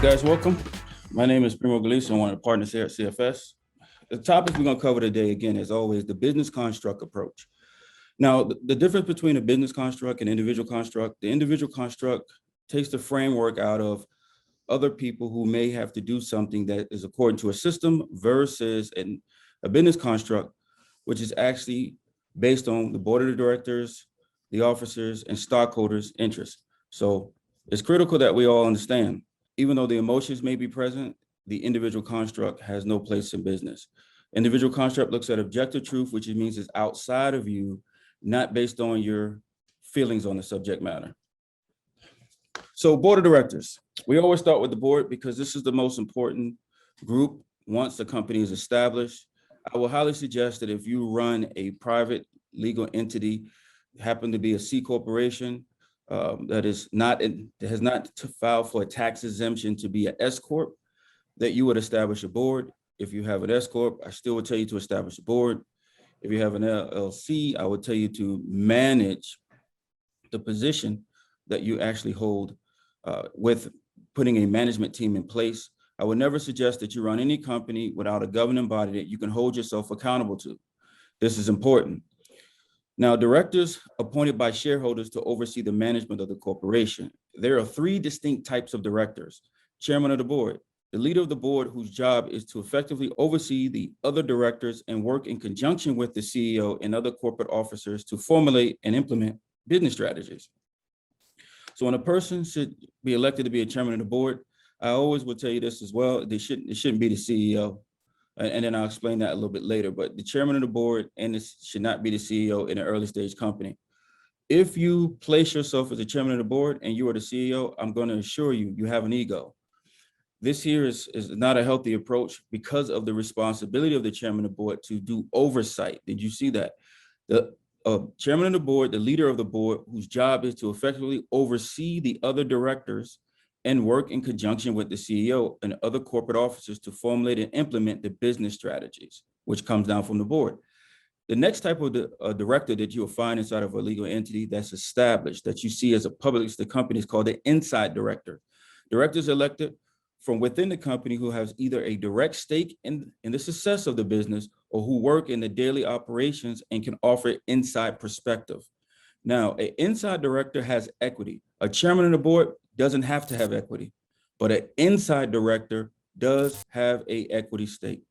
Guys, welcome. My name is Primo Galisa. I'm one of the partners here at CFS. The topic we're going to cover today, again, as always, the business construct approach. Now, the difference between a business construct and individual construct, the individual construct takes the framework out of other people who may have to do something that is according to a system versus a business construct, which is actually based on the board of the directors, the officers, and stockholders' interests. So it's critical that we all understand, even though the emotions may be present, the individual construct has no place in business. Individual construct looks at objective truth, which means it's outside of you, not based on your feelings on the subject matter. So board of directors, we always start with the board because this is the most important group once the company is established. I will highly suggest that if you run a private legal entity, happen to be a C corporation, that has not filed for a tax exemption to be an S corp, that you would establish a board. If you have an S corp, I still would tell you to establish a board. If you have an LLC, I would tell you to manage the position that you actually hold with putting a management team in place. I would never suggest that you run any company without a governing body that you can hold yourself accountable to. This is important. Now, directors appointed by shareholders to oversee the management of the corporation. There are three distinct types of directors. Chairman of the board, the leader of the board whose job is to effectively oversee the other directors and work in conjunction with the CEO and other corporate officers to formulate and implement business strategies. So when a person should be elected to be a chairman of the board, I always will tell you this as well, it shouldn't be the CEO. And then I'll explain that a little bit later, but the chairman of the board and this should not be the CEO in an early stage company. If you place yourself as the chairman of the board and you are the CEO, I'm going to assure you, you have an ego. This here is not a healthy approach because of the responsibility of the chairman of the board to do oversight. Did you see that? The chairman of the board, the leader of the board, whose job is to effectively oversee the other directors and work in conjunction with the CEO and other corporate officers to formulate and implement the business strategies, which comes down from the board. The next type of director that you'll find inside of a legal entity that's established, that you see as a public listed company, is called the inside director. Directors elected from within the company who has either a direct stake in the success of the business or who work in the daily operations and can offer inside perspective. Now, an inside director has equity. A chairman of the board doesn't have to have equity, but an inside director does have an equity stake.